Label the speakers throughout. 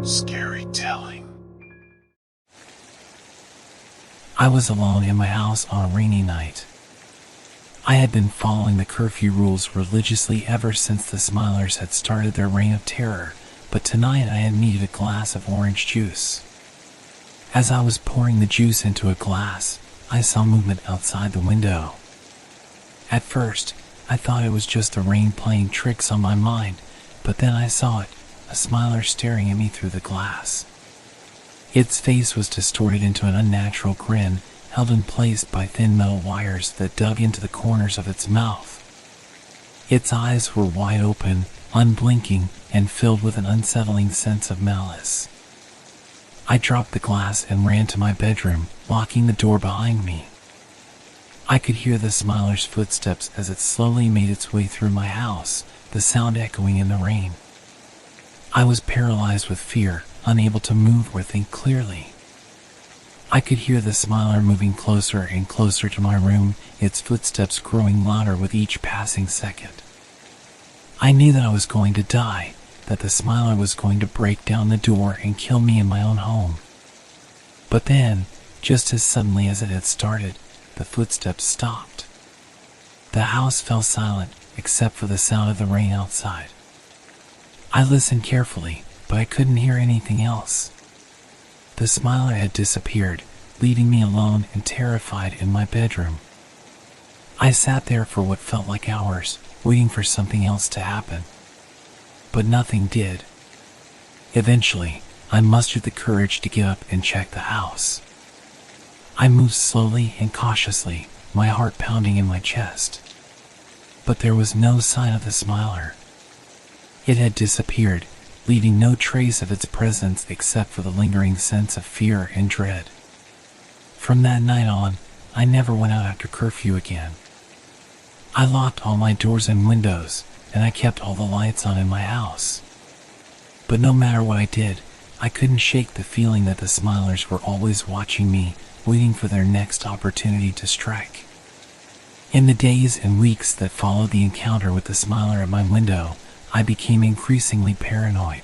Speaker 1: Scary telling.
Speaker 2: I was alone in my house on a rainy night. I had been following the curfew rules religiously ever since the Smilers had started their reign of terror, but tonight I had needed a glass of orange juice. As I was pouring the juice into a glass, I saw movement outside the window. At first, I thought it was just the rain playing tricks on my mind, but then I saw it, a Smiler staring at me through the glass. Its face was distorted into an unnatural grin, held in place by thin metal wires that dug into the corners of its mouth. Its eyes were wide open, unblinking, and filled with an unsettling sense of malice. I dropped the glass and ran to my bedroom, locking the door behind me. I could hear the Smiler's footsteps as it slowly made its way through my house, the sound echoing in the rain. I was paralyzed with fear, unable to move or think clearly. I could hear the Smiler moving closer and closer to my room, its footsteps growing louder with each passing second. I knew that I was going to die, that the Smiler was going to break down the door and kill me in my own home. But then, just as suddenly as it had started, the footsteps stopped. The house fell silent, except for the sound of the rain outside. I listened carefully, but I couldn't hear anything else. The Smiler had disappeared, leaving me alone and terrified in my bedroom. I sat there for what felt like hours, waiting for something else to happen. But nothing did. Eventually, I mustered the courage to get up and check the house. I moved slowly and cautiously, my heart pounding in my chest. But there was no sign of the Smiler. It had disappeared, leaving no trace of its presence except for the lingering sense of fear and dread. From that night on, I never went out after curfew again. I locked all my doors and windows, and I kept all the lights on in my house. But no matter what I did, I couldn't shake the feeling that the Smilers were always watching me, waiting for their next opportunity to strike. In the days and weeks that followed the encounter with the Smiler at my window, I became increasingly paranoid.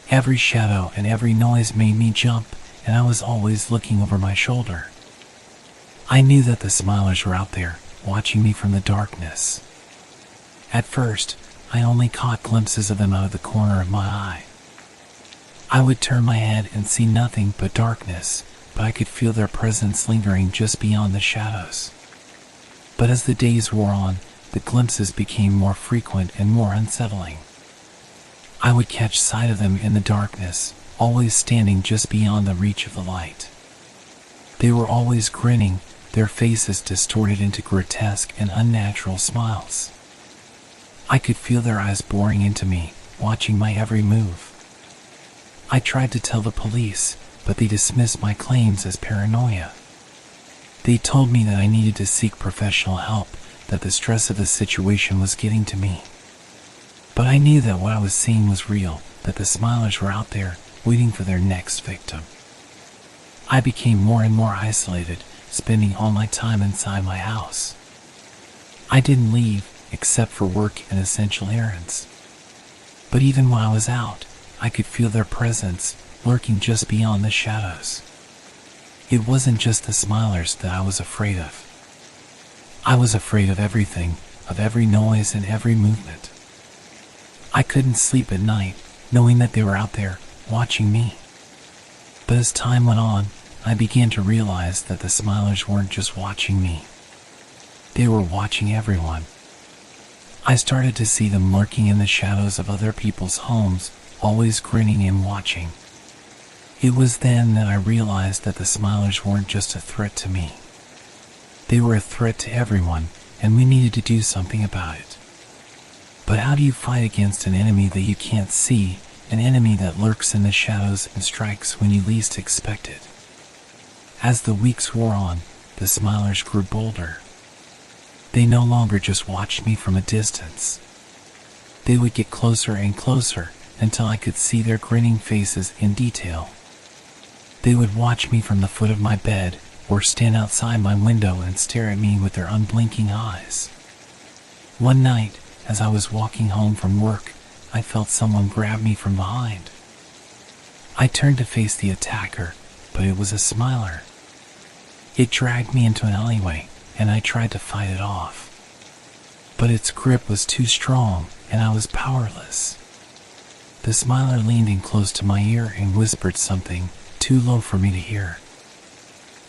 Speaker 2: Every shadow and every noise made me jump, and I was always looking over my shoulder. I knew that the Smilers were out there, watching me from the darkness. At first, I only caught glimpses of them out of the corner of my eye. I would turn my head and see nothing but darkness, but I could feel their presence lingering just beyond the shadows. But as the days wore on, the glimpses became more frequent and more unsettling. I would catch sight of them in the darkness, always standing just beyond the reach of the light. They were always grinning, their faces distorted into grotesque and unnatural smiles. I could feel their eyes boring into me, watching my every move. I tried to tell the police, but they dismissed my claims as paranoia. They told me that I needed to seek professional help, that the stress of the situation was getting to me. But I knew that what I was seeing was real, that the Smilers were out there, waiting for their next victim. I became more and more isolated, spending all my time inside my house. I didn't leave, except for work and essential errands. But even when I was out, I could feel their presence, lurking just beyond the shadows. It wasn't just the Smilers that I was afraid of. I was afraid of everything, of every noise and every movement. I couldn't sleep at night, knowing that they were out there, watching me. But as time went on, I began to realize that the Smilers weren't just watching me. They were watching everyone. I started to see them lurking in the shadows of other people's homes, always grinning and watching. It was then that I realized that the Smilers weren't just a threat to me. They were a threat to everyone, and we needed to do something about it. But how do you fight against an enemy that you can't see, an enemy that lurks in the shadows and strikes when you least expect it? As the weeks wore on, the Smilers grew bolder. They no longer just watched me from a distance. They would get closer and closer until I could see their grinning faces in detail. They would watch me from the foot of my bed, or stand outside my window and stare at me with their unblinking eyes. One night, as I was walking home from work, I felt someone grab me from behind. I turned to face the attacker, but it was a smiler. It dragged me into an alleyway, and I tried to fight it off. But its grip was too strong, and I was powerless. The smiler leaned in close to my ear and whispered something too low for me to hear.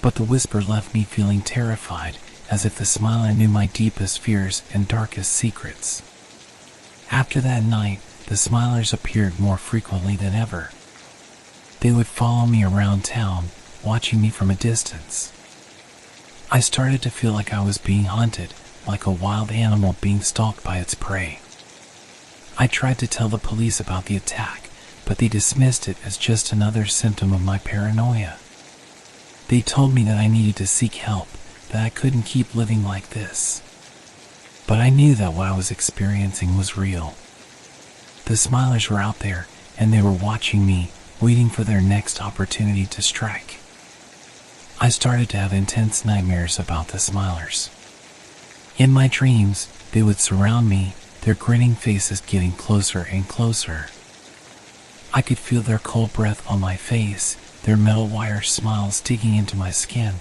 Speaker 2: But the whisper left me feeling terrified, as if the smiler knew my deepest fears and darkest secrets. After that night, the smilers appeared more frequently than ever. They would follow me around town, watching me from a distance. I started to feel like I was being hunted, like a wild animal being stalked by its prey. I tried to tell the police about the attack, but they dismissed it as just another symptom of my paranoia. They told me that I needed to seek help, that I couldn't keep living like this. But I knew that what I was experiencing was real. The smilers were out there, and they were watching me, waiting for their next opportunity to strike. I started to have intense nightmares about the smilers. In my dreams, they would surround me, their grinning faces getting closer and closer. I could feel their cold breath on my face, their metal wire smiles digging into my skin.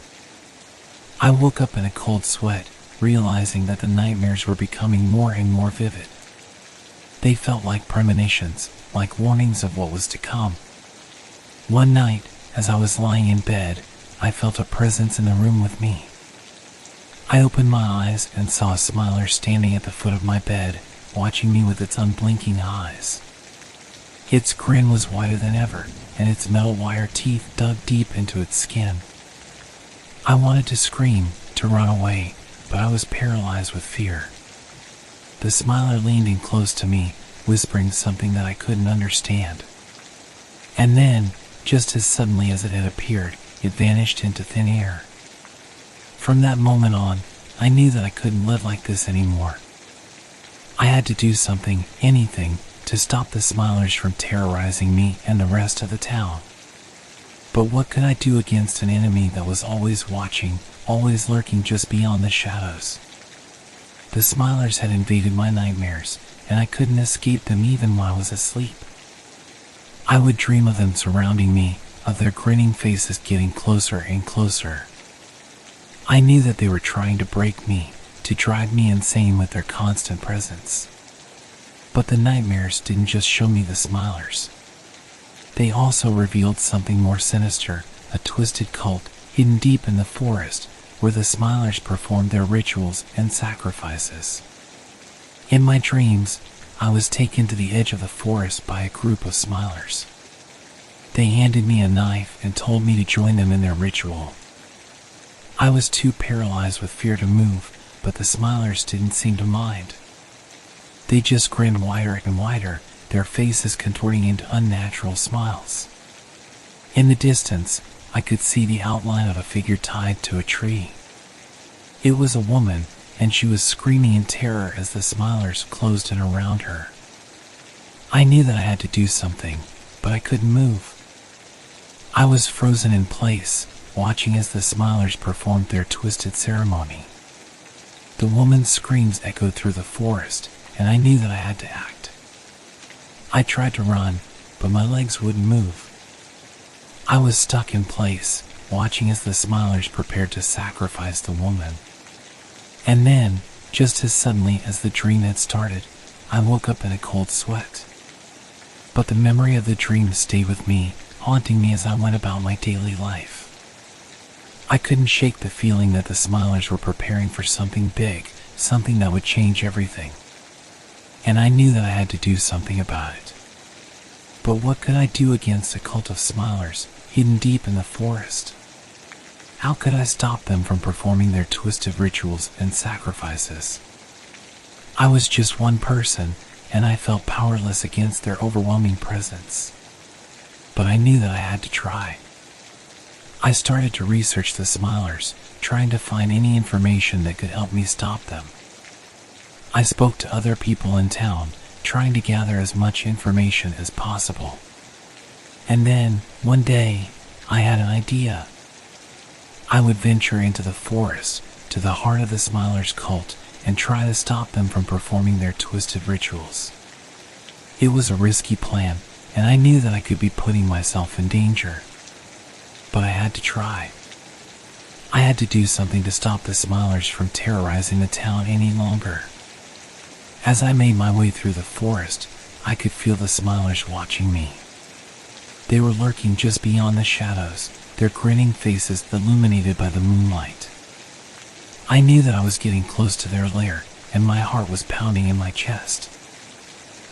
Speaker 2: I woke up in a cold sweat, realizing that the nightmares were becoming more and more vivid. They felt like premonitions, like warnings of what was to come. One night, as I was lying in bed, I felt a presence in the room with me. I opened my eyes and saw a smiler standing at the foot of my bed, watching me with its unblinking eyes. Its grin was wider than ever, and its metal wire teeth dug deep into its skin. I wanted to scream, to run away, but I was paralyzed with fear. The smiler leaned in close to me, whispering something that I couldn't understand. And then, just as suddenly as it had appeared, it vanished into thin air. From that moment on, I knew that I couldn't live like this anymore. I had to do something, anything, to stop the smilers from terrorizing me and the rest of the town. But what could I do against an enemy that was always watching, always lurking just beyond the shadows? The smilers had invaded my nightmares, and I couldn't escape them even while I was asleep. I would dream of them surrounding me, of their grinning faces getting closer and closer. I knew that they were trying to break me, to drive me insane with their constant presence. But the nightmares didn't just show me the smilers. They also revealed something more sinister, a twisted cult hidden deep in the forest, where the smilers performed their rituals and sacrifices. In my dreams, I was taken to the edge of the forest by a group of smilers. They handed me a knife and told me to join them in their ritual. I was too paralyzed with fear to move, but the smilers didn't seem to mind. They just grinned wider and wider, their faces contorting into unnatural smiles. In the distance, I could see the outline of a figure tied to a tree. It was a woman, and she was screaming in terror as the smilers closed in around her. I knew that I had to do something, but I couldn't move. I was frozen in place, watching as the smilers performed their twisted ceremony. The woman's screams echoed through the forest, and I knew that I had to act. I tried to run, but my legs wouldn't move. I was stuck in place, watching as the smilers prepared to sacrifice the woman. And then, just as suddenly as the dream had started, I woke up in a cold sweat. But the memory of the dream stayed with me, haunting me as I went about my daily life. I couldn't shake the feeling that the smilers were preparing for something big, something that would change everything. And I knew that I had to do something about it. But what could I do against a cult of smilers, hidden deep in the forest? How could I stop them from performing their twisted rituals and sacrifices? I was just one person, and I felt powerless against their overwhelming presence. But I knew that I had to try. I started to research the smilers, trying to find any information that could help me stop them. I spoke to other people in town, trying to gather as much information as possible. And then, one day, I had an idea. I would venture into the forest, to the heart of the smilers' cult, and try to stop them from performing their twisted rituals. It was a risky plan, and I knew that I could be putting myself in danger. But I had to try. I had to do something to stop the Smilers from terrorizing the town any longer. As I made my way through the forest, I could feel the Smilers watching me. They were lurking just beyond the shadows, their grinning faces illuminated by the moonlight. I knew that I was getting close to their lair, and my heart was pounding in my chest.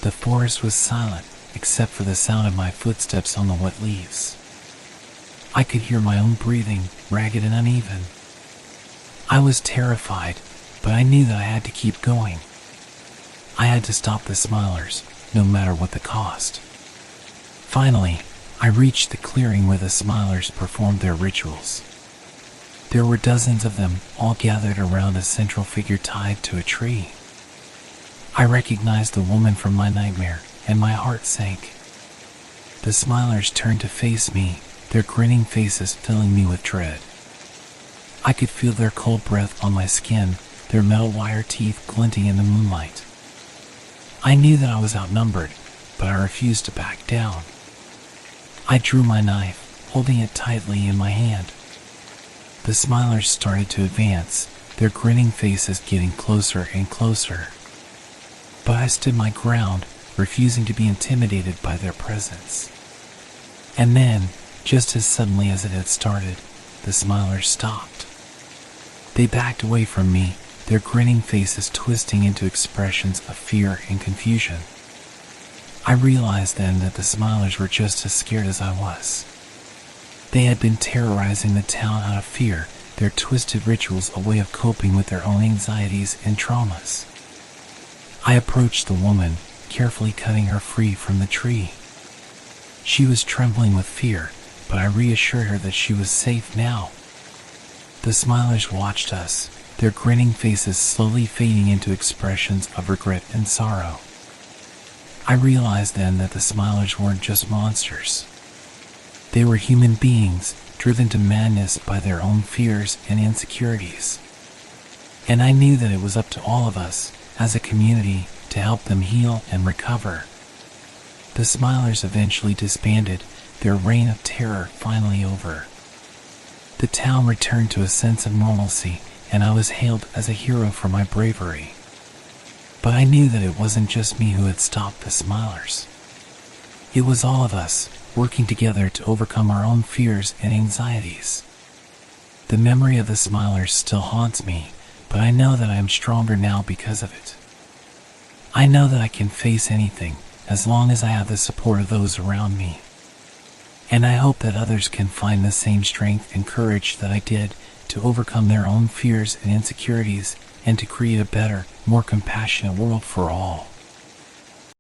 Speaker 2: The forest was silent, except for the sound of my footsteps on the wet leaves. I could hear my own breathing, ragged and uneven. I was terrified, but I knew that I had to keep going. I had to stop the Smilers, no matter what the cost. Finally, I reached the clearing where the Smilers performed their rituals. There were dozens of them, all gathered around a central figure tied to a tree. I recognized the woman from my nightmare, and my heart sank. The Smilers turned to face me, their grinning faces filling me with dread. I could feel their cold breath on my skin, their metal wire teeth glinting in the moonlight. I knew that I was outnumbered, but I refused to back down. I drew my knife, holding it tightly in my hand. The Smilers started to advance, their grinning faces getting closer and closer. But I stood my ground, refusing to be intimidated by their presence. And then, just as suddenly as it had started, the Smilers stopped. They backed away from me, their grinning faces twisting into expressions of fear and confusion. I realized then that the Smilers were just as scared as I was. They had been terrorizing the town out of fear, their twisted rituals a way of coping with their own anxieties and traumas. I approached the woman, carefully cutting her free from the tree. She was trembling with fear, but I reassured her that she was safe now. The Smilers watched us, their grinning faces slowly fading into expressions of regret and sorrow. I realized then that the Smilers weren't just monsters. They were human beings, driven to madness by their own fears and insecurities. And I knew that it was up to all of us, as a community, to help them heal and recover. The Smilers eventually disbanded, their reign of terror finally over. The town returned to a sense of normalcy, and I was hailed as a hero for my bravery. But I knew that it wasn't just me who had stopped the Smilers. It was all of us, working together to overcome our own fears and anxieties. The memory of the Smilers still haunts me, but I know that I am stronger now because of it. I know that I can face anything, as long as I have the support of those around me. And I hope that others can find the same strength and courage that I did to overcome their own fears and insecurities and to create a better, more compassionate world for all.